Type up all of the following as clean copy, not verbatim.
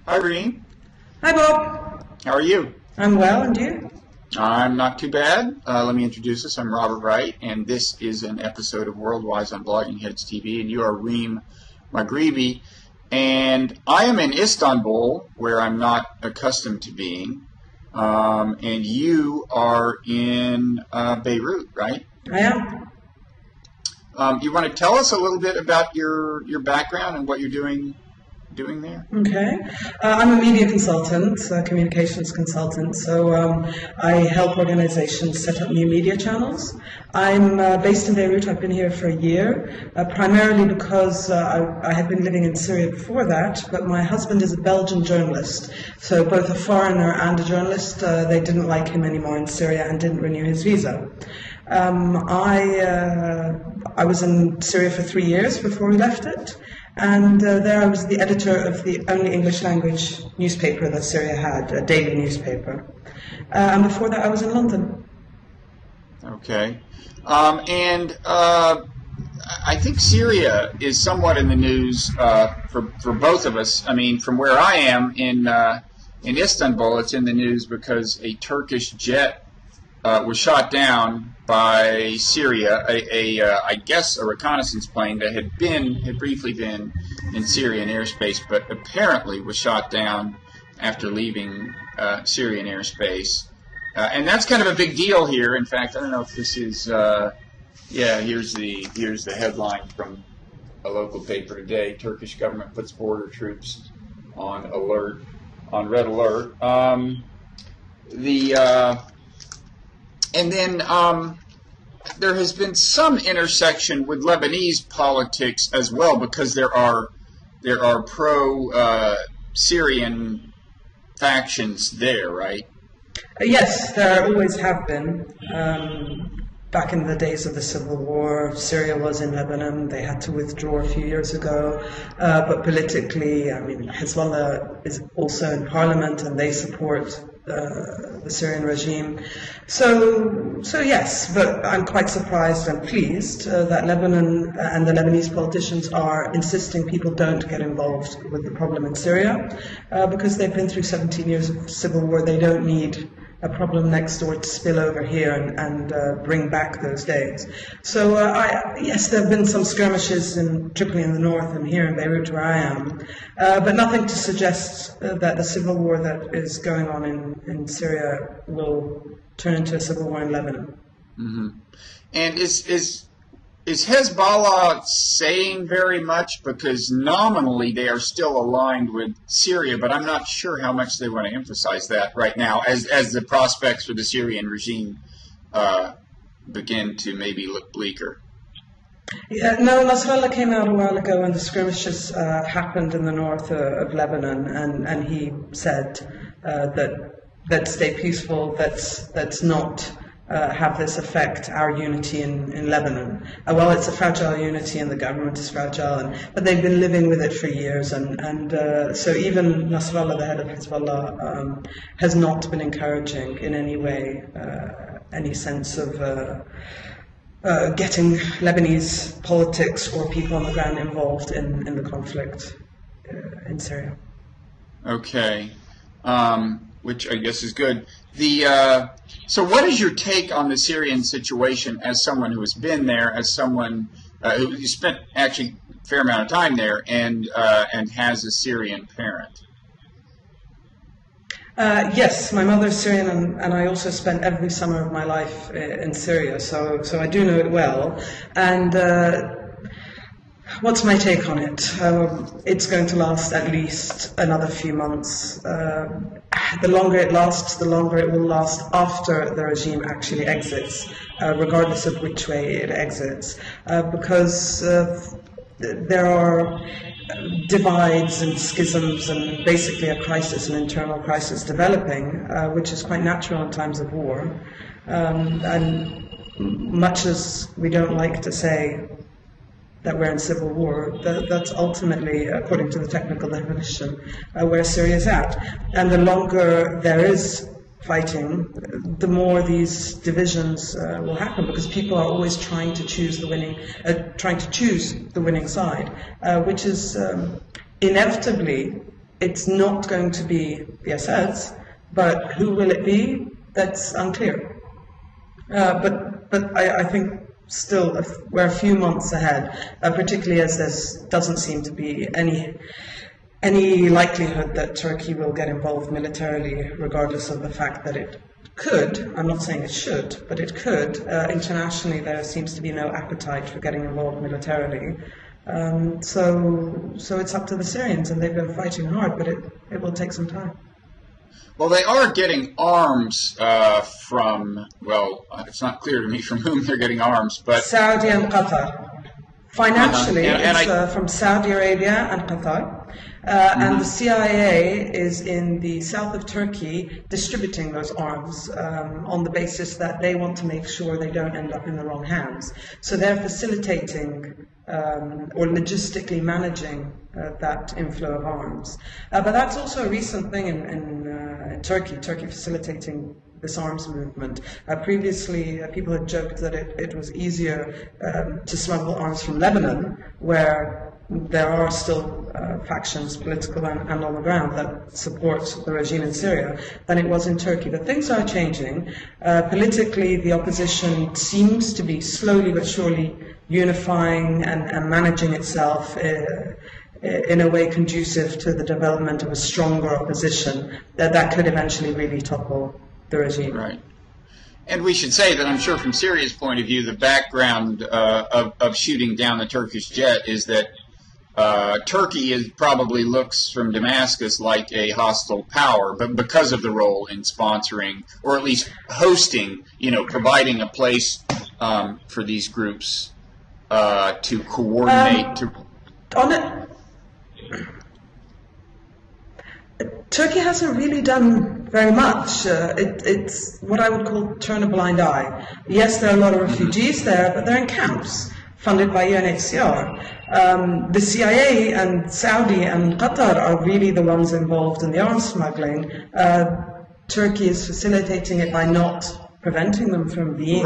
Hi, Reem. Hi, Bob. How are you? I'm well, and you? I'm not too bad. Let me introduce us. I'm Robert Wright, and this is an episode of Worldwise on Blogging Heads TV, and you are Reem Maghribi. And I am in Istanbul, where I'm not accustomed to being, and you are in Beirut, right? I am. You want to tell us a little bit about your background and what you're doing there? Okay. I'm a media consultant, a communications consultant, so I help organizations set up new media channels. I'm based in Beirut. I've been here for a year, primarily because I had been living in Syria before that, but my husband is a Belgian journalist, so both a foreigner and a journalist, they didn't like him anymore in Syria and didn't renew his visa. I was in Syria for 3 years before we left it, and there I was the editor of the only English language newspaper that Syria had, a daily newspaper. And before that I was in London. Okay. I think Syria is somewhat in the news for both of us. I mean, from where I am in Istanbul, it's in the news because a Turkish jet was shot down by Syria, I guess a reconnaissance plane that had briefly been in Syrian airspace, but apparently was shot down after leaving Syrian airspace. And that's kind of a big deal here. In fact, I don't know if this is, here's the headline from a local paper today. Turkish government puts border troops on red alert. And then there has been some intersection with Lebanese politics as well, because there are pro-Syrian factions there, right? Yes, there always have been. Back in the days of the Civil War, Syria was in Lebanon. They had to withdraw a few years ago. But politically, I mean, Hezbollah is also in parliament and they support the Syrian regime. So yes, but I'm quite surprised and pleased that Lebanon and the Lebanese politicians are insisting people don't get involved with the problem in Syria because they've been through 17 years of civil war. They don't need a problem next door to spill over here and bring back those days. So yes, there have been some skirmishes in Tripoli in the north and here in Beirut where I am, but nothing to suggest that the civil war that is going on in Syria will turn into a civil war in Lebanon. Mm-hmm. And is Hezbollah saying very much? Because nominally they are still aligned with Syria, but I'm not sure how much they want to emphasize that right now as the prospects for the Syrian regime begin to maybe look bleaker. Yeah, no, Nasrallah came out a while ago when the skirmishes happened in the north of Lebanon, and he said that stay peaceful, that's not have this affect our unity in Lebanon. Well, it's a fragile unity and the government is fragile, but they've been living with it for years, and so even Nasrallah, the head of Hezbollah, has not been encouraging in any way any sense of getting Lebanese politics or people on the ground involved in the conflict in Syria. Okay. Which I guess is good. So what is your take on the Syrian situation as someone who has been there, as someone who spent actually a fair amount of time there and has a Syrian parent? Yes, my mother's Syrian, and I also spent every summer of my life in Syria, so I do know it well. And what's my take on it? It's going to last at least another few months. The longer it lasts, the longer it will last after the regime actually exits, regardless of which way it exits, because there are divides and schisms and basically a crisis, an internal crisis developing, which is quite natural in times of war. And much as we don't like to say that we're in civil war, that's ultimately, according to the technical definition, where Syria is at. And the longer there is fighting, the more these divisions will happen, because people are always trying to choose the winning side, which is inevitably it's not going to be the Assads, but who will it be? That's unclear. But I think still we're a few months ahead, particularly as there doesn't seem to be any likelihood that Turkey will get involved militarily, regardless of the fact that it could. I'm not saying it should, but it could. Internationally, there seems to be no appetite for getting involved militarily. So it's up to the Syrians, and they've been fighting hard, but it will take some time. Well, they are getting arms from, well, it's not clear to me from whom they're getting arms, but... Saudi and Qatar. Financially, it's from Saudi Arabia and Qatar. And the CIA is in the south of Turkey distributing those arms on the basis that they want to make sure they don't end up in the wrong hands. So they're facilitating or logistically managing that inflow of arms. But that's also a recent thing in Turkey facilitating this arms movement. Previously, people had joked that it was easier to smuggle arms from Lebanon, where there are still factions, political and on the ground, that support the regime in Syria, than it was in Turkey. But things are changing. Politically, the opposition seems to be slowly but surely unifying and managing itself in a way conducive to the development of a stronger opposition that could eventually really topple the regime. Right. And we should say that I'm sure from Syria's point of view, the background of shooting down the Turkish jet is that Turkey probably looks from Damascus like a hostile power, but because of the role in sponsoring, or at least hosting, providing a place for these groups to coordinate. Turkey hasn't really done very much. It's what I would call turn a blind eye. Yes, there are a lot of refugees there, but they're in camps funded by UNHCR. The CIA and Saudi and Qatar are really the ones involved in the arms smuggling. Turkey is facilitating it by not preventing them from being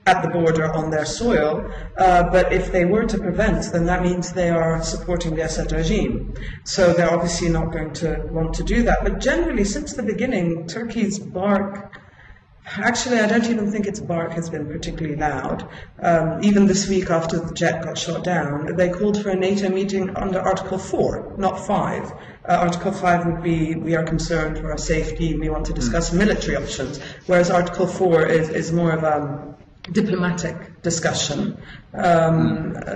at the border on their soil. But if they were to prevent, then that means they are supporting the Assad regime. So they're obviously not going to want to do that. But generally, since the beginning, Turkey's bark... Actually, I don't even think its bark has been particularly loud. Even this week after the jet got shot down, they called for a NATO meeting under Article 4, not 5. Article 5 would be, we are concerned for our safety, we want to discuss military options, whereas Article 4 is more of a diplomatic discussion.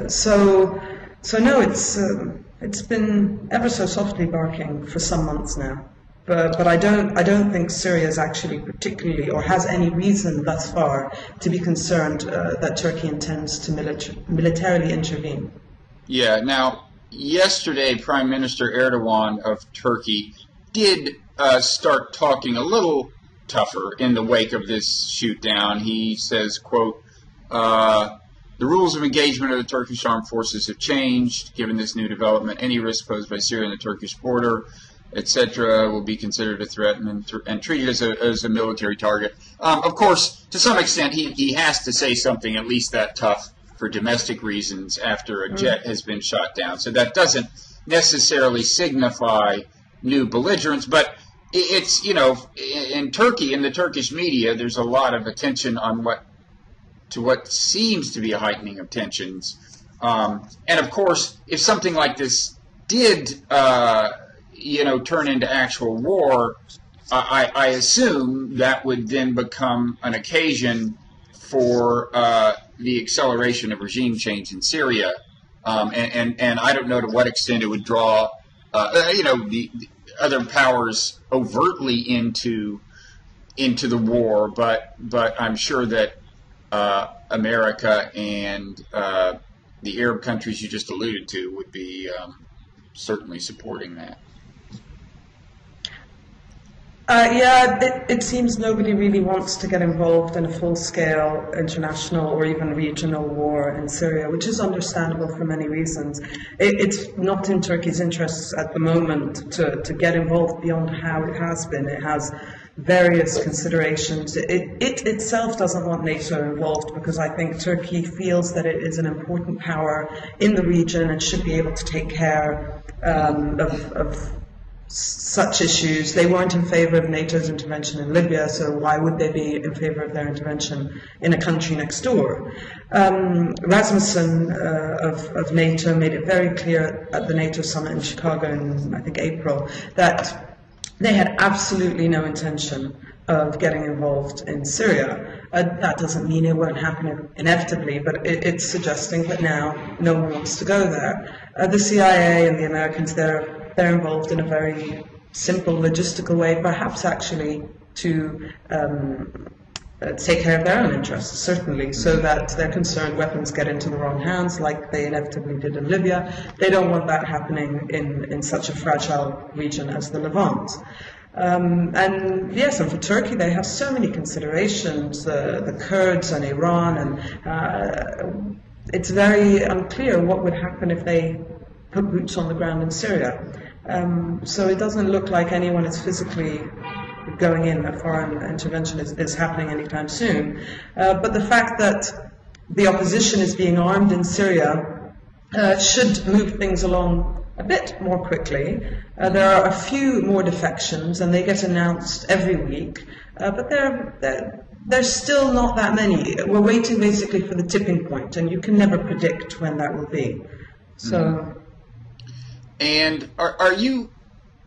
So no, it's been ever so softly barking for some months now. But I don't think Syria is actually particularly, or has any reason thus far, to be concerned that Turkey intends to militarily intervene. Yeah. Now, yesterday, Prime Minister Erdogan of Turkey did start talking a little tougher in the wake of this shoot down. He says, quote, the rules of engagement of the Turkish armed forces have changed. Given this new development, any risk posed by Syria and the Turkish border, etc., will be considered a threat and treated as a military target. Of course, to some extent, he has to say something at least that tough for domestic reasons after a jet has been shot down. So that doesn't necessarily signify new belligerence, but it's, in Turkey, in the Turkish media, there's a lot of attention on what seems to be a heightening of tensions. And of course, if something like this did turn into actual war, I assume that would then become an occasion for the acceleration of regime change in Syria. And I don't know to what extent it would draw, the other powers overtly into the war, but I'm sure that America and the Arab countries you just alluded to would be certainly supporting that. Yeah, it seems nobody really wants to get involved in a full-scale international or even regional war in Syria, which is understandable for many reasons. It's not in Turkey's interests at the moment to get involved beyond how it has been. It has various considerations. It itself doesn't want NATO involved because I think Turkey feels that it is an important power in the region and should be able to take care of such issues. They weren't in favor of NATO's intervention in Libya, so why would they be in favor of their intervention in a country next door? Rasmussen of NATO made it very clear at the NATO summit in Chicago in, I think, April, that they had absolutely no intention of getting involved in Syria. That doesn't mean it won't happen inevitably, but it's suggesting that now no one wants to go there. The CIA and the Americans, they're involved in a very simple logistical way, perhaps actually to take care of their own interests, certainly, so that they're concerned weapons get into the wrong hands like they inevitably did in Libya. They don't want that happening in such a fragile region as the Levant. And yes, and for Turkey, they have so many considerations, the Kurds and Iran, and it's very unclear what would happen if they put boots on the ground in Syria. So it doesn't look like anyone is physically going in, that foreign intervention is happening anytime soon. But the fact that the opposition is being armed in Syria should move things along a bit more quickly. There are a few more defections, and they get announced every week, but there's still not that many. We're waiting basically for the tipping point, and you can never predict when that will be. So. And are you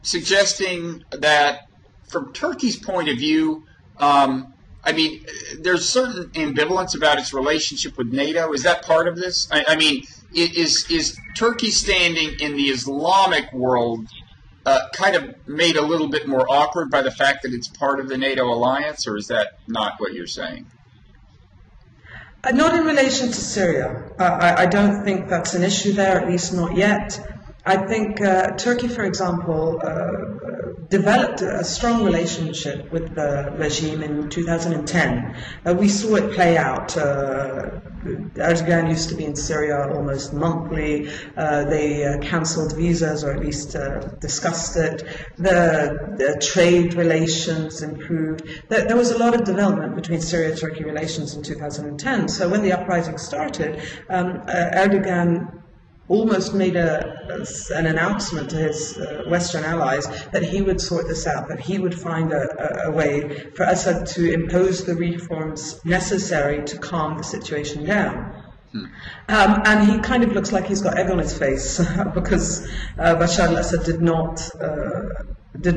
suggesting that, from Turkey's point of view, I mean, there's certain ambivalence about its relationship with NATO? Is that part of this? I mean, is Turkey standing in the Islamic world kind of made a little bit more awkward by the fact that it's part of the NATO alliance, or is that not what you're saying? Not in relation to Syria. I don't think that's an issue there, at least not yet. I think Turkey, for example, developed a strong relationship with the regime in 2010. We saw it play out. Erdogan used to be in Syria almost monthly. They cancelled visas, or at least discussed it. The trade relations improved. There was a lot of development between Syria-Turkey relations in 2010. So when the uprising started, Erdogan almost made an announcement to his Western allies that he would sort this out, that he would find a way for Assad to impose the reforms necessary to calm the situation down. And he kind of looks like he's got egg on his face because Bashar al-Assad did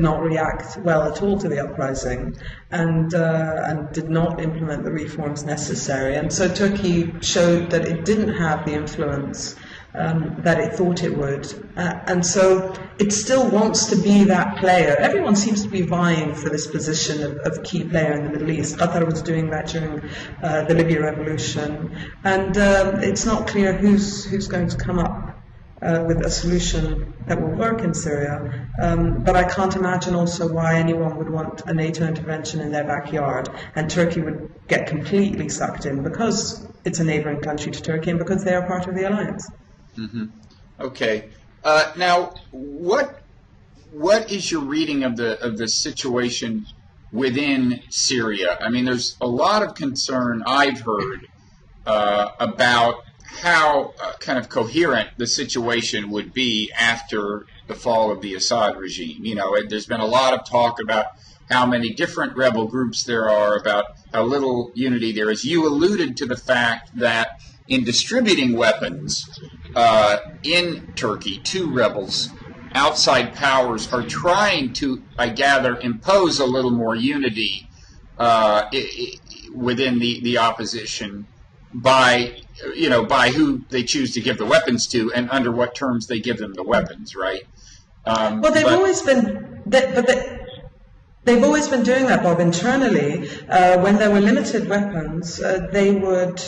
not react well at all to the uprising and did not implement the reforms necessary. And so Turkey showed that it didn't have the influence that it thought it would. And so it still wants to be that player. Everyone seems to be vying for this position of key player in the Middle East. Qatar was doing that during the Libya revolution. And it's not clear who's going to come up with a solution that will work in Syria. But I can't imagine also why anyone would want a NATO intervention in their backyard, and Turkey would get completely sucked in because it's a neighboring country to Turkey and because they are part of the alliance. Mm-hmm. Okay. Now, what is your reading of the situation within Syria? I mean, there's a lot of concern I've heard about how kind of coherent the situation would be after the fall of the Assad regime. You know, there's been a lot of talk about how many different rebel groups there are, about how little unity there is. You alluded to the fact that in distributing weapons in Turkey to rebels, outside powers are trying to, I gather, impose a little more unity within the opposition by who they choose to give the weapons to and under what terms they give them the weapons, right? Well, they've always been, they've always been doing that, Bob. Internally, when there were limited weapons, they would.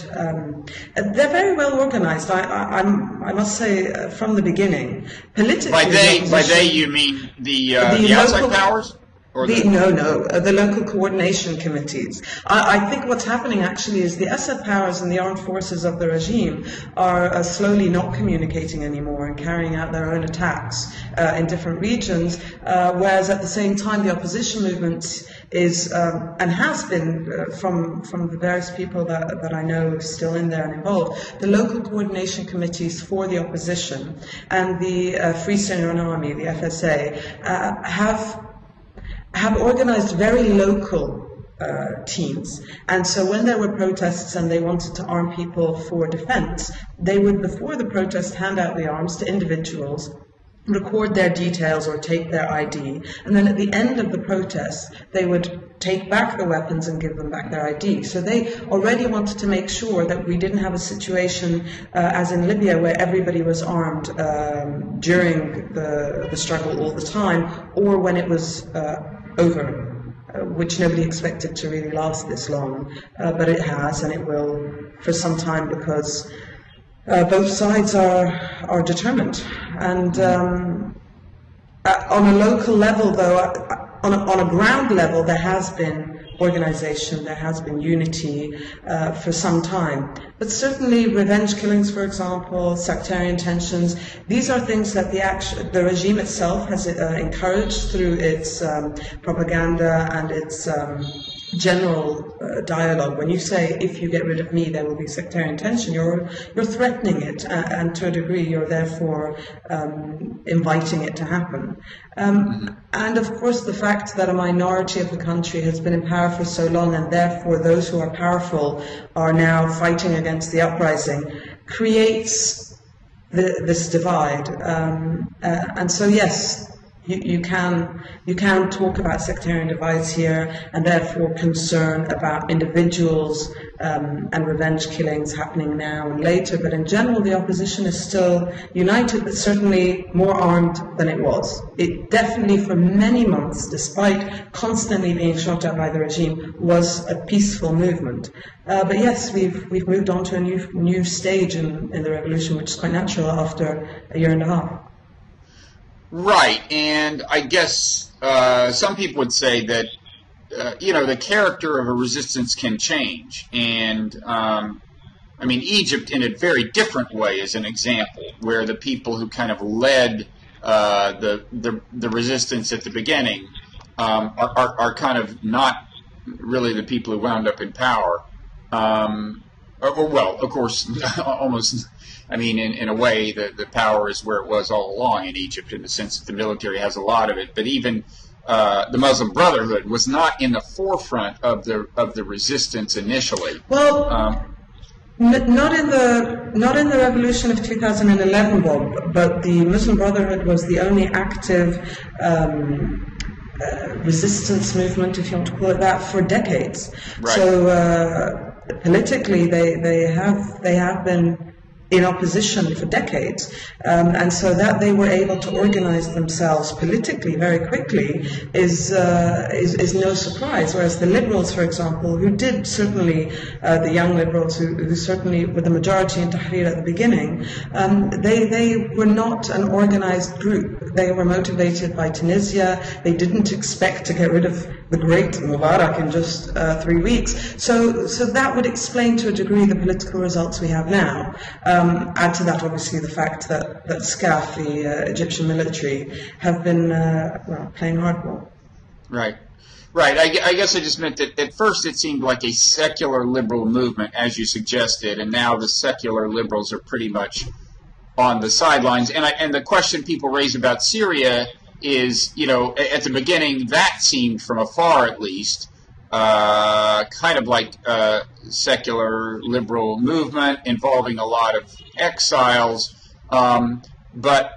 They're very well organized. I must say, from the beginning, politically. By they, you mean the outside powers? Or the local coordination committees. I think what's happening actually is the Assad powers and the armed forces of the regime are slowly not communicating anymore and carrying out their own attacks in different regions, whereas at the same time the opposition movement is and has been from the various people that I know still in there and involved, the local coordination committees for the opposition and the Free Syrian Army, the FSA, have organized very local teams. And so when there were protests and they wanted to arm people for defense, they would, before the protest, hand out the arms to individuals, record their details or take their ID, and then at the end of the protest, they would take back the weapons and give them back their ID. So they already wanted to make sure that we didn't have a situation as in Libya where everybody was armed during the struggle all the time, or when it was over, which nobody expected to really last this long, but it has, and it will for some time, because both sides are determined. And on a local level, though, on a ground level, there has been organization, there has been unity for some time. But certainly revenge killings, for example, sectarian tensions, these are things that the regime itself has encouraged through its propaganda and its general dialogue. When you say, if you get rid of me, there will be sectarian tension, you're threatening it, and to a degree you're therefore inviting it to happen. And of course the fact that a minority of the country has been in power for so long, and therefore those who are powerful are now fighting against the uprising, creates this divide. And so yes, you can talk about sectarian divides here, and therefore concern about individuals and revenge killings happening now and later. But in general, the opposition is still united, but certainly more armed than it was. It definitely, for many months, despite constantly being shot at by the regime, was a peaceful movement. But yes, we've moved on to a new stage in the revolution, which is quite natural after a year and a half. Right, and I guess some people would say that the character of a resistance can change, and I mean, Egypt in a very different way is an example, where the people who kind of led the resistance at the beginning are kind of not really the people who wound up in power. Well, of course, almost. I mean, in a way, the power is where it was all along in Egypt, in the sense that the military has a lot of it. But even the Muslim Brotherhood was not in the forefront of the resistance initially. Well, not in the revolution of 2011, Bob. But the Muslim Brotherhood was the only active resistance movement, if you want to call it that, for decades. Right. So politically, they have been in opposition for decades, and so that they were able to organize themselves politically very quickly is no surprise. Whereas the liberals, for example, who did certainly, the young liberals who certainly were the majority in Tahrir at the beginning, they were not an organized group. They were motivated by Tunisia. They didn't expect to get rid of the great Mubarak in just 3 weeks. So that would explain to a degree the political results we have now. Add to that, obviously, the fact that SCAF, the Egyptian military, have been playing hardball. Right. I guess I just meant that at first it seemed like a secular liberal movement, as you suggested, and now the secular liberals are pretty much on the sidelines. And the question people raise about Syria is, at the beginning, that seemed, from afar at least, kind of like a secular liberal movement involving a lot of exiles, but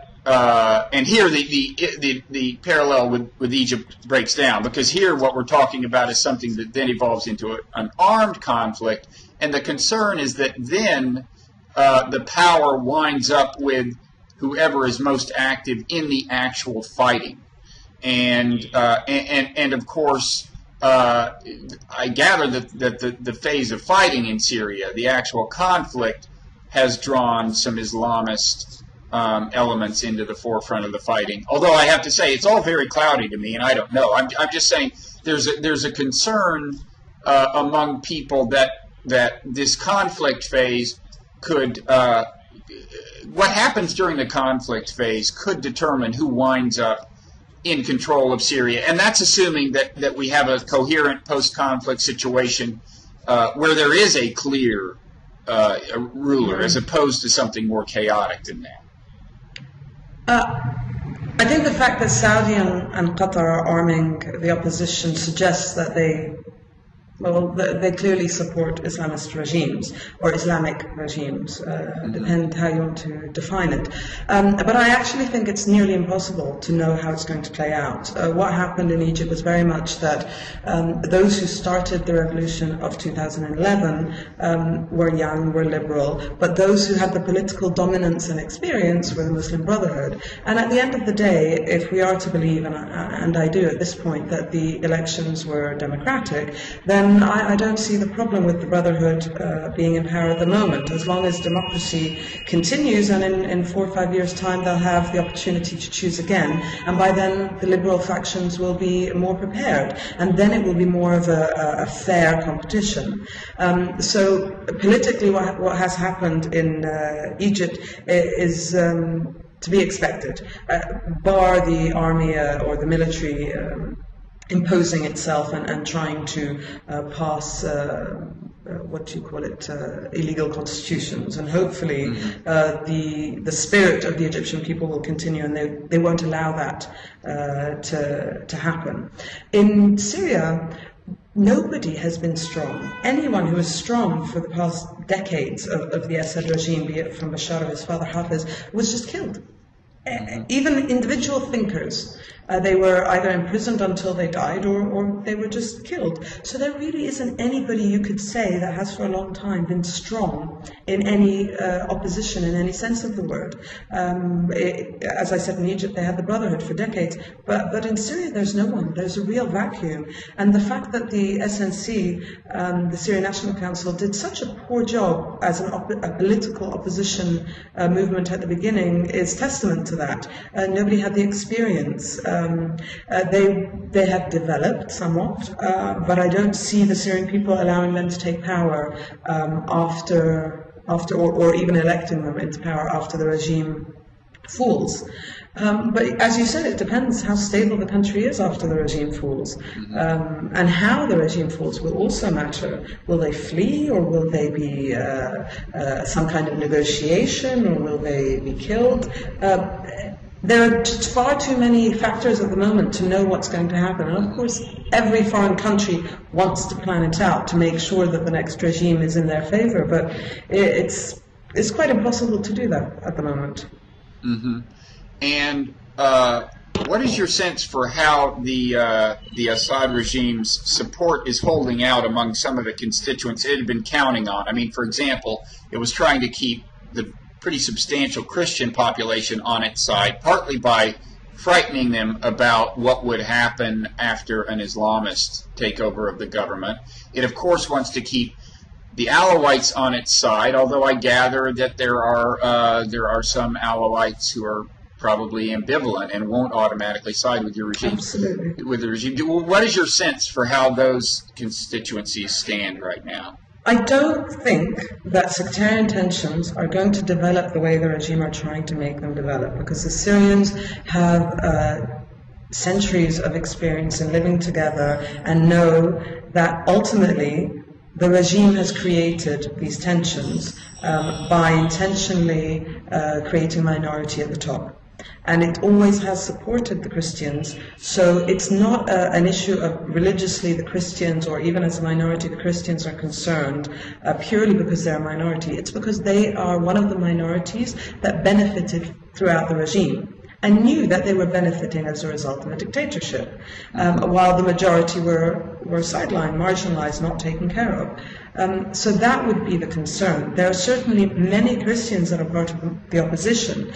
and here the parallel with Egypt breaks down, because here what we're talking about is something that then evolves into an armed conflict, and the concern is that then the power winds up with whoever is most active in the actual fighting, and of course. I gather that the phase of fighting in Syria, the actual conflict, has drawn some Islamist elements into the forefront of the fighting. Although I have to say, it's all very cloudy to me, and I don't know. I'm just saying there's a concern among people that this conflict phase could, what happens during the conflict phase could determine who winds up in control of Syria. And that's assuming that we have a coherent post-conflict situation where there is a clear ruler, as opposed to something more chaotic than that. I think the fact that Saudi and Qatar are arming the opposition suggests that they clearly support Islamist regimes, or Islamic regimes, depend how you want to define it. But I actually think it's nearly impossible to know how it's going to play out. What happened in Egypt was very much that those who started the revolution of 2011 were young, were liberal, but those who had the political dominance and experience were the Muslim Brotherhood. And at the end of the day, if we are to believe, and I do at this point, that the elections were democratic, then I don't see the problem with the Brotherhood being in power at the moment. As long as democracy continues, and in 4 or 5 years' time they'll have the opportunity to choose again, and by then the liberal factions will be more prepared, and then it will be more of a fair competition. So politically, what has happened in Egypt is to be expected, bar the army or the military imposing itself and trying to pass illegal constitutions, and hopefully the spirit of the Egyptian people will continue, and they won't allow that to happen. In Syria, nobody has been strong. Anyone who is strong for the past decades of the Assad regime, be it from Bashar or his father Hafez, was just killed. Even individual thinkers, they were either imprisoned until they died, or they were just killed. So there really isn't anybody you could say that has for a long time been strong in any opposition in any sense of the word. As I said, in Egypt they had the Brotherhood for decades, but in Syria there's no one. There's a real vacuum. And the fact that the SNC, the Syrian National Council, did such a poor job as a political opposition movement at the beginning is testament to that. Nobody had the experience. They have developed somewhat, but I don't see the Syrian people allowing them to take power after or even electing them into power after the regime falls. But as you said, it depends how stable the country is after the regime falls. And how the regime falls will also matter. Will they flee, or will they be some kind of negotiation, or will they be killed? There are far too many factors at the moment to know what's going to happen. And of course, every foreign country wants to plan it out to make sure that the next regime is in their favor. But it's quite impossible to do that at the moment. And what is your sense for how the Assad regime's support is holding out among some of the constituents it had been counting on? I mean, for example, it was trying to keep the pretty substantial Christian population on its side, partly by frightening them about what would happen after an Islamist takeover of the government. It, of course, wants to keep the Alawites on its side, although I gather that there are some Alawites who are probably ambivalent and won't automatically side with your regime. Absolutely. With the regime. What is your sense for how those constituencies stand right now? I don't think that sectarian tensions are going to develop the way the regime are trying to make them develop, because the Syrians have centuries of experience in living together and know that ultimately the regime has created these tensions by intentionally creating minority at the top. And it always has supported the Christians, so it's not an issue of religiously the Christians, or even as a minority the Christians are concerned purely because they're a minority. It's because they are one of the minorities that benefited throughout the regime and knew that they were benefiting as a result of a dictatorship, while the majority were sidelined, marginalized, not taken care of. So that would be the concern. There are certainly many Christians that are part of the opposition.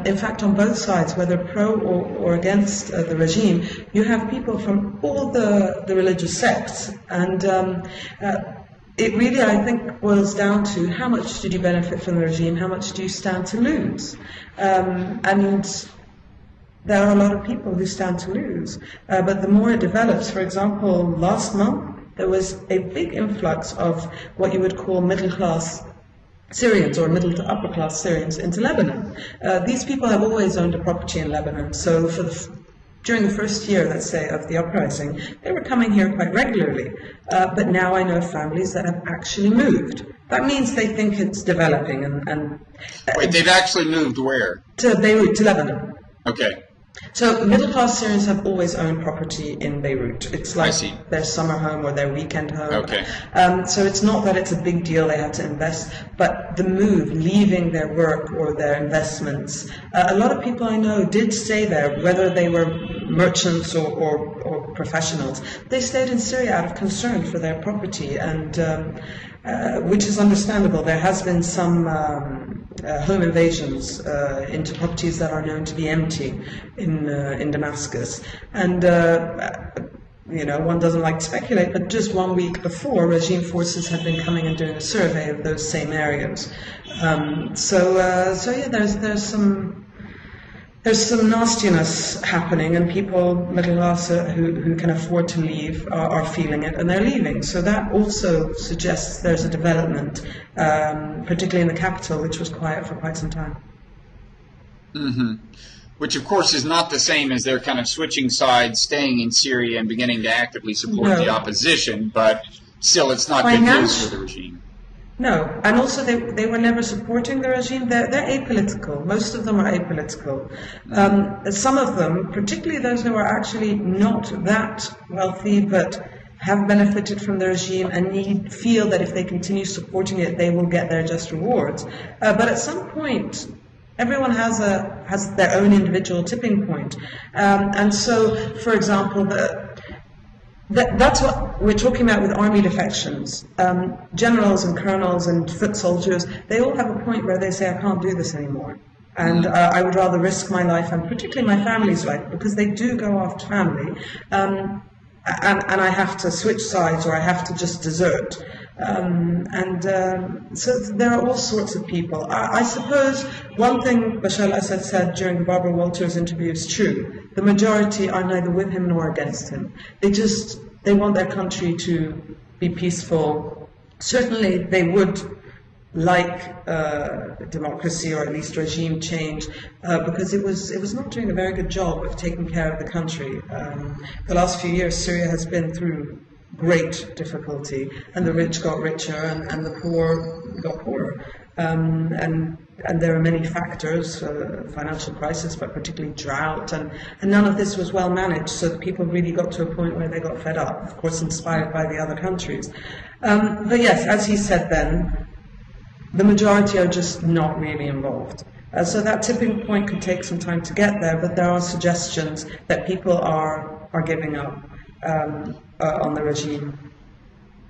In fact, on both sides, whether pro or against the regime, you have people from all the religious sects. And it really, I think, boils down to how much did you benefit from the regime, how much do you stand to lose? And there are a lot of people who stand to lose. But the more it develops, for example, last month, there was a big influx of what you would call middle-class Syrians or middle to upper class Syrians into Lebanon. These people have always owned a property in Lebanon, so during the first year, let's say, of the uprising, they were coming here quite regularly. But now I know families that have actually moved. That means they think it's developing. Wait, they've actually moved where? To Beirut, to Lebanon. Okay. So middle-class Syrians have always owned property in Beirut. It's like their summer home or their weekend home. Okay. So it's not that it's a big deal they have to invest, but the move, leaving their work or their investments. A lot of people I know did stay there, whether they were merchants or professionals. They stayed in Syria out of concern for their property, and which is understandable. There has been some home invasions into properties that are known to be empty in Damascus, and one doesn't like to speculate, but just 1 week before, regime forces had been coming and doing a survey of those same areas. So yeah, there's some nastiness happening, and people, middle class, who can afford to leave are feeling it, and they're leaving. So that also suggests there's a development, particularly in the capital, which was quiet for quite some time. Mm-hmm. Which, of course, is not the same as their kind of switching sides, staying in Syria and beginning to actively support the opposition, but still it's not good news for the regime. No, and also they were never supporting the regime. They're apolitical. Most of them are apolitical. Some of them, particularly those who are actually not that wealthy but have benefited from the regime and feel that if they continue supporting it, they will get their just rewards. But at some point, everyone has their own individual tipping point. And so, for example, that's what we're talking about with army defections. Generals and colonels and foot soldiers, they all have a point where they say, I can't do this anymore. And I would rather risk my life, and particularly my family's life, because they do go after family. And I have to switch sides, or I have to just desert. So there are all sorts of people. I suppose one thing Bashar al-Assad said during the Barbara Walters interview is true. The majority are neither with him nor against him. They want their country to be peaceful. Certainly they would like democracy, or at least regime change, because it was not doing a very good job of taking care of the country. The last few years, Syria has been through great difficulty, and the rich got richer, and the poor got poorer. And there are many factors, financial crisis, but particularly drought, and none of this was well managed, so people really got to a point where they got fed up, of course inspired by the other countries. But yes, as he said then, the majority are just not really involved. So that tipping point could take some time to get there, but there are suggestions that people are giving up on the regime.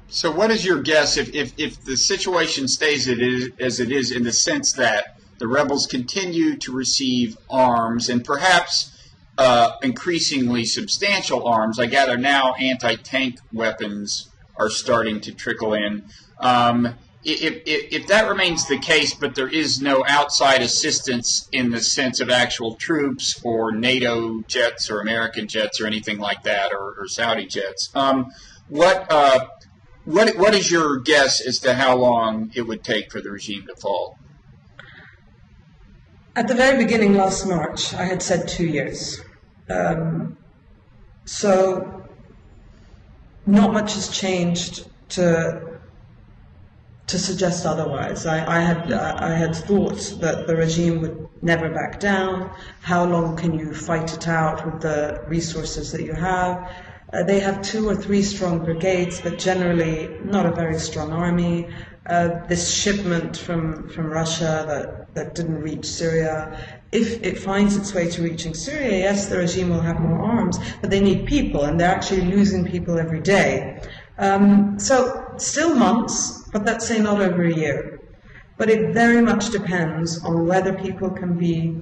So what is your guess if the situation stays as it is, in the sense that the rebels continue to receive arms, and perhaps increasingly substantial arms? I gather now anti-tank weapons are starting to trickle in. If that remains the case, but there is no outside assistance in the sense of actual troops or NATO jets or American jets or anything like that, or Saudi jets, what is your guess as to how long it would take for the regime to fall? At the very beginning, last March, I had said 2 years. So not much has changed to suggest otherwise. I had thought that the regime would never back down. How long can you fight it out with the resources that you have? They have 2 or 3 strong brigades, but generally not a very strong army. This shipment from Russia that didn't reach Syria, if it finds its way to reaching Syria, yes, the regime will have more arms, but they need people, and they're actually losing people every day. So still months, but let's say not over a year. But it very much depends on whether people can be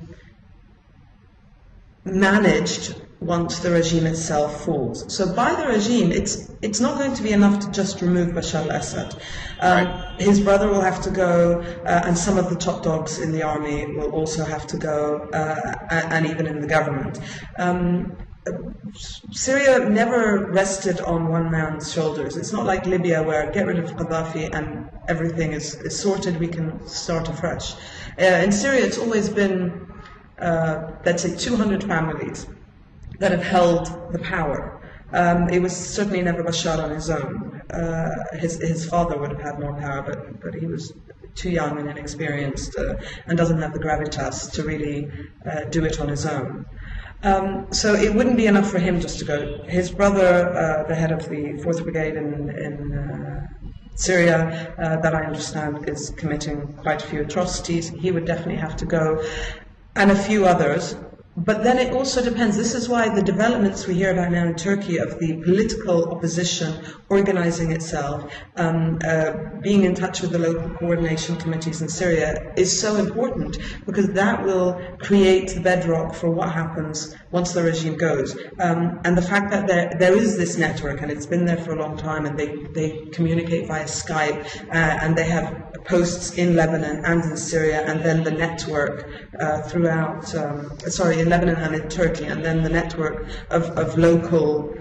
managed once the regime itself falls. So by the regime, it's not going to be enough to just remove Bashar al-Assad. Right. His brother will have to go, and some of the top dogs in the army will also have to go, and even in the government. Syria never rested on one man's shoulders. It's not like Libya, where get rid of Gaddafi and everything is sorted, we can start afresh. In Syria, it's always been, let's say, 200 families that have held the power. It was certainly never Bashar on his own. His father would have had more power, but he was too young and inexperienced and doesn't have the gravitas to really do it on his own. So it wouldn't be enough for him just to go. His brother, the head of the 4th Brigade in Syria, that I understand is committing quite a few atrocities, he would definitely have to go, and a few others. But then it also depends. This is why the developments we hear about now in Turkey of the political opposition organizing itself, being in touch with the local coordination committees in Syria is so important, because that will create the bedrock for what happens once the regime goes. And the fact that there is this network, and it's been there for a long time, and they communicate via Skype, and they have posts in Lebanon and in Syria, and then the network throughout, in Lebanon and in Turkey, and then the network of local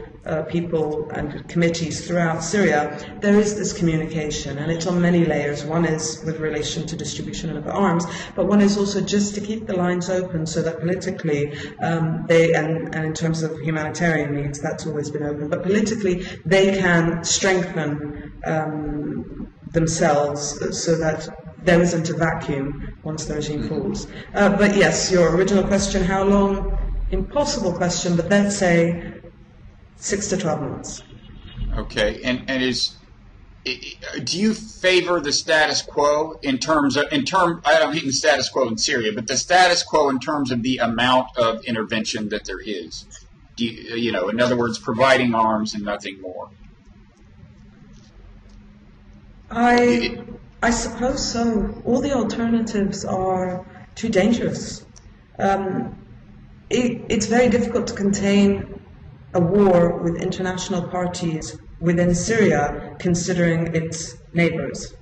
people and committees throughout Syria. There is this communication, and it's on many layers. One is with relation to distribution of arms, but one is also just to keep the lines open so that politically and in terms of humanitarian needs, that's always been open, but politically they can strengthen themselves so that there isn't a vacuum once the regime falls. But yes, your original question, how long? Impossible question, but let's say 6 to 12 months. Okay, and do you favor the status quo I don't mean the status quo in Syria, but the status quo in terms of the amount of intervention that there is? Do you know, in other words, providing arms and nothing more? I suppose so. All the alternatives are too dangerous. It's very difficult to contain a war with international parties within Syria, considering its neighbors.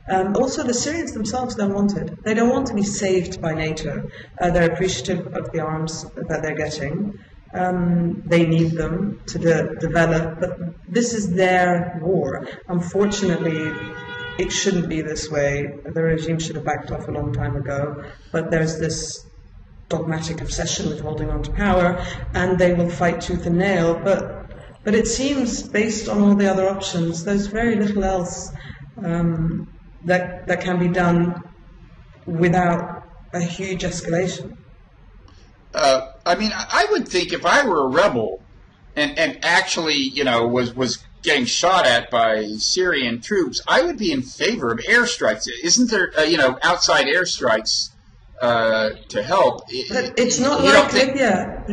Also, the Syrians themselves don't want it. They don't want to be saved by NATO. They're appreciative of the arms that they're getting. They need them to develop, but this is their war. Unfortunately, it shouldn't be this way. The regime should have backed off a long time ago, but there's this dogmatic obsession with holding on to power, and they will fight tooth and nail. But it seems, based on all the other options, there's very little else that can be done without a huge escalation. I mean, I would think if I were a rebel and actually, you know, was getting shot at by Syrian troops, I would be in favor of airstrikes. Isn't there, outside airstrikes to help? But it's not like Libya.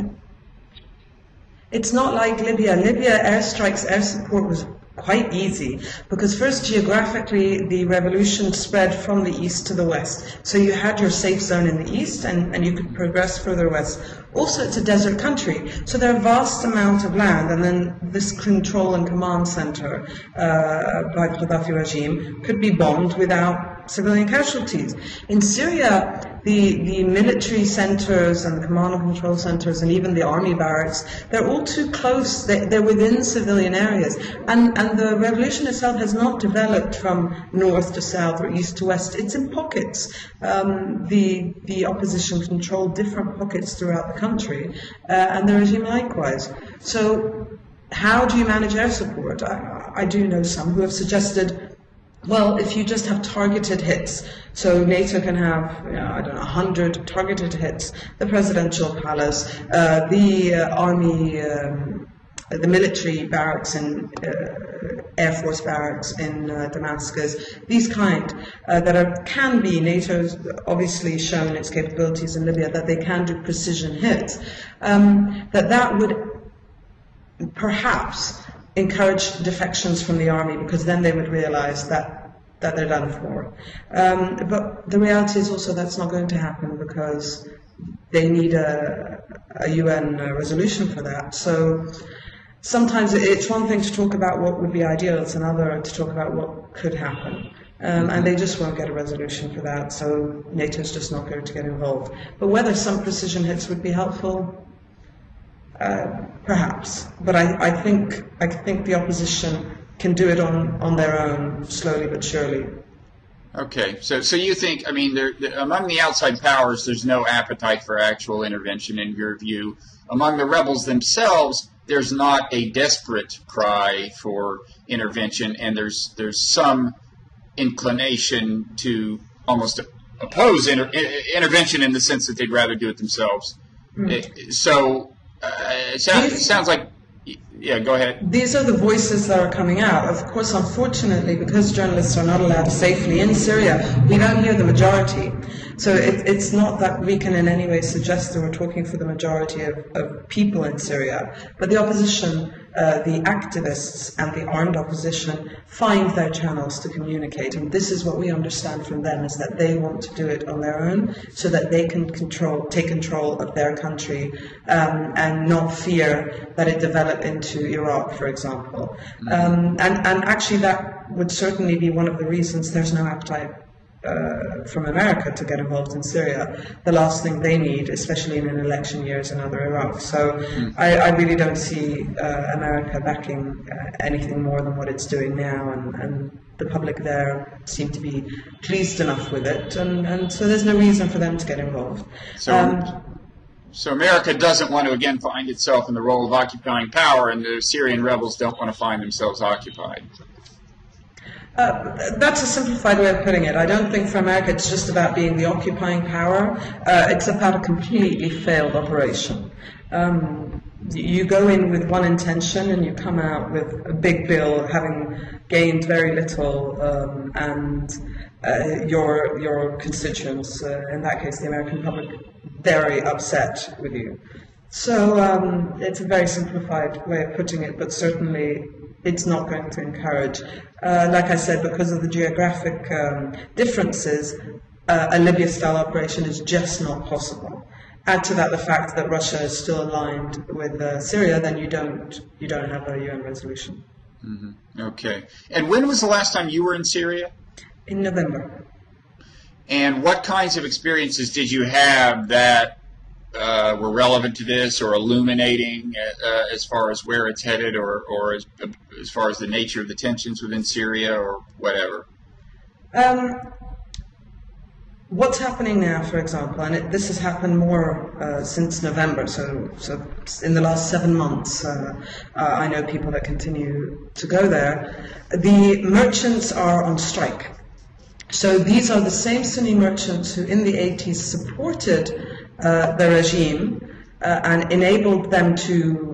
It's not like Libya. Libya, airstrikes, air support was quite easy, because first, geographically, the revolution spread from the east to the west. So you had your safe zone in the east, and you could progress further west. Also, it's a desert country, so there are vast amounts of land, and then this control and command center by the Gaddafi regime could be bombed without civilian casualties. In Syria, the military centers and the command and control centers and even the army barracks, they're all too close. They're within civilian areas. And the revolution itself has not developed from north to south or east to west. It's in pockets. The opposition controlled different pockets throughout the country, and the regime likewise. So how do you manage air support? I do know some who have suggested, well, if you just have targeted hits, so NATO can have, 100 targeted hits, the presidential palace, the army, the military barracks and Air Force barracks in Damascus, these kind that can be, NATO's obviously shown its capabilities in Libya, that they can do precision hits, that would perhaps encourage defections from the army, because then they would realize that they're done for. But the reality is also that's not going to happen, because they need a UN resolution for that. So sometimes it's one thing to talk about what would be ideal, it's another to talk about what could happen. And they just won't get a resolution for that, so NATO's just not going to get involved. But whether some precision hits would be helpful, perhaps. But I think the opposition can do it on their own, slowly but surely. Okay, so you think, I mean, among the outside powers, there's no appetite for actual intervention in your view. Among the rebels themselves, there's not a desperate cry for intervention, and there's some inclination to almost oppose intervention in the sense that they'd rather do it themselves. So it sounds like, yeah, go ahead. These are the voices that are coming out. Of course, unfortunately, because journalists are not allowed safely in Syria, we don't hear the majority. So it's not that we can in any way suggest that we're talking for the majority of people in Syria, but the opposition, the activists and the armed opposition find their channels to communicate, and this is what we understand from them, is that they want to do it on their own so that they can take control of their country and not fear that it develop into Iraq, for example. And actually that would certainly be one of the reasons there's no appetite from America to get involved in Syria. The last thing they need, especially in an election year, is another Iraq. So I really don't see America backing anything more than what it's doing now, and the public there seem to be pleased enough with it, and so there's no reason for them to get involved. So America doesn't want to again find itself in the role of occupying power, and the Syrian rebels don't want to find themselves occupied. That's a simplified way of putting it. I don't think for America it's just about being the occupying power. It's about a completely failed operation. You go in with one intention and you come out with a big bill, having gained very little, and your constituents, in that case the American public, very upset with you. So it's a very simplified way of putting it, but certainly it's not going to encourage. Like I said, because of the geographic differences, a Libya-style operation is just not possible. Add to that the fact that Russia is still aligned with Syria, then you don't have a UN resolution. Okay. And when was the last time you were in Syria? In November. And what kinds of experiences did you have that were relevant to this or illuminating as far as where it's headed, or as far as the nature of the tensions within Syria or whatever? What's happening now, for example, and this has happened more since November, so in the last 7 months, I know people that continue to go there. The merchants are on strike. So these are the same Sunni merchants who in the 80s supported the regime and enabled them to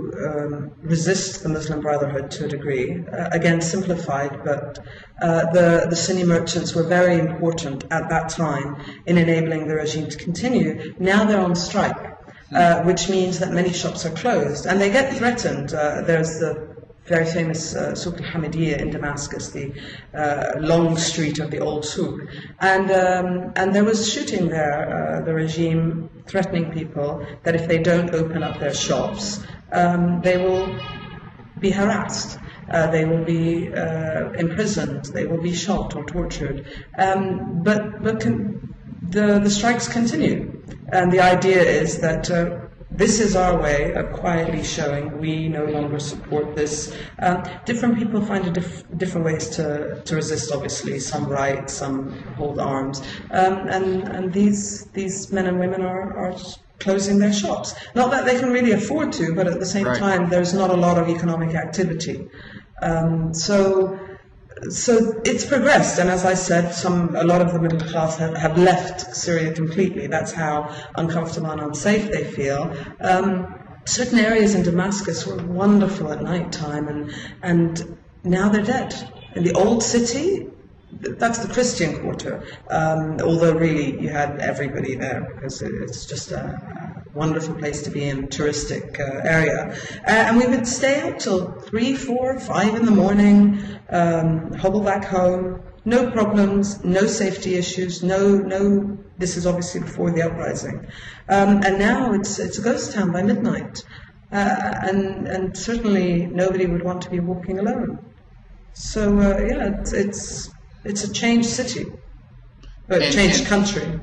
resist the Muslim Brotherhood to a degree. Again, simplified, but the Sunni merchants were very important at that time in enabling the regime to continue. Now they're on strike, which means that many shops are closed, and they get threatened. There's the very famous Souk al-Hamidiyya in Damascus, the long street of the old souk. And there was shooting there, the regime threatening people that if they don't open up their shops, they will be harassed, they will be imprisoned, they will be shot or tortured. But the strikes continue. And the idea is that this is our way of quietly showing we no longer support this. Different people find different ways to resist, obviously. Some write, some hold arms. And these men and women are closing their shops. Not that they can really afford to, but at the same time, there's not a lot of economic activity. So it's progressed, and as I said, a lot of the middle class have left Syria completely. That's how uncomfortable and unsafe they feel. Certain areas in Damascus were wonderful at night time, and now they're dead. In the old city, that's the Christian quarter, although really you had everybody there because it's just a wonderful place to be in, touristic area. And we would stay out till 3, 4, 5 in the morning, hobble back home, no problems, no safety issues, no This is obviously before the uprising. And now it's a ghost town by midnight. And certainly nobody would want to be walking alone. So, it's a changed city, a changed country.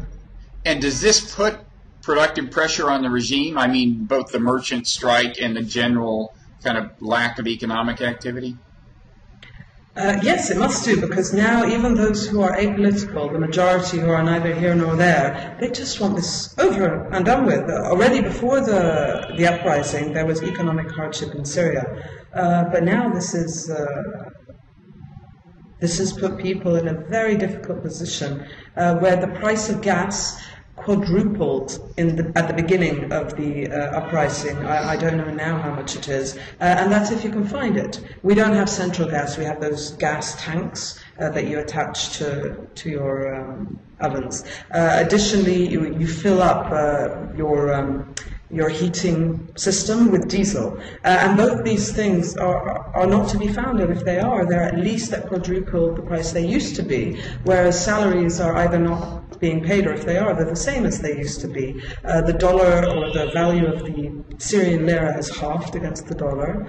And does this put productive pressure on the regime? I mean, both the merchant strike and the general kind of lack of economic activity? Yes, it must do, because now even those who are apolitical, the majority who are neither here nor there, they just want this over and done with. Already before the uprising, there was economic hardship in Syria, but now this has put people in a very difficult position, where the price of gas quadrupled at the beginning of the uprising. I don't know now how much it is, and that's if you can find it. We don't have central gas. We have those gas tanks that you attach to your ovens. Additionally, you fill up your heating system with diesel, and both these things are not to be found, and if they are, they're at least at quadruple the price they used to be, whereas salaries are either not being paid, or if they are, they're the same as they used to be. The dollar, or the value of the Syrian lira, has halved against the dollar.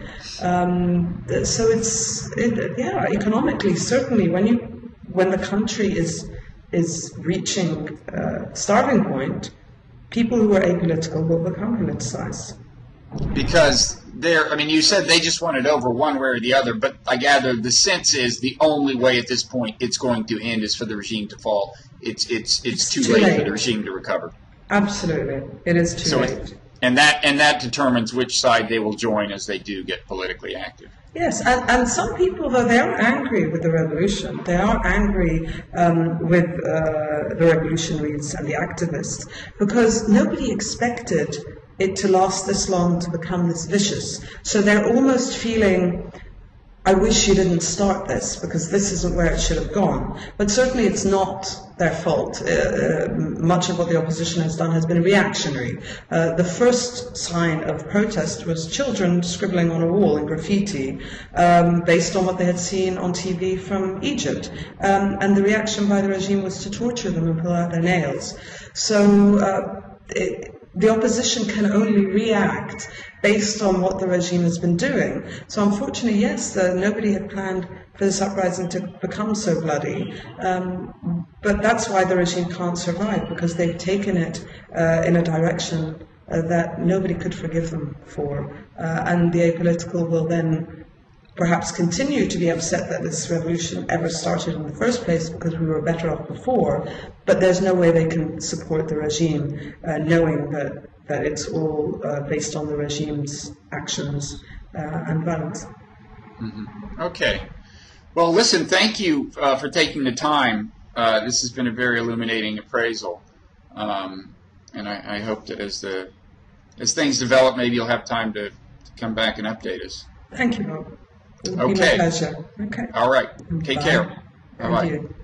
So economically, certainly, when the country is reaching starving point, people who are apolitical will become politicized. Because you said they just want it over one way or the other, but I gather the sense is the only way at this point it's going to end is for the regime to fall. It's too late for the regime to recover. Absolutely, it is too late. And that determines which side they will join as they do get politically active. Yes, and some people, though, they are angry with the revolution. They are angry with the revolutionaries and the activists, because nobody expected it to last this long, to become this vicious. So they're almost feeling, I wish you didn't start this, because this isn't where it should have gone. But certainly it's not their fault. Much of what the opposition has done has been reactionary. The first sign of protest was children scribbling on a wall in graffiti, based on what they had seen on TV from Egypt. And the reaction by the regime was to torture them and pull out their nails. So the opposition can only react based on what the regime has been doing. So unfortunately, yes, nobody had planned for this uprising to become so bloody, but that's why the regime can't survive, because they've taken it in a direction that nobody could forgive them for, and the apolitical will then perhaps continue to be upset that this revolution ever started in the first place, because we were better off before, but there's no way they can support the regime knowing that it's all based on the regime's actions and violence. Mm-hmm. Okay. Well, listen, thank you for taking the time. This has been a very illuminating appraisal, and I hope that as things develop, maybe you'll have time to come back and update us. Thank you, Rob. It would Okay. be my pleasure. Okay. All right. Take Bye. care. Bye-bye. Thank you.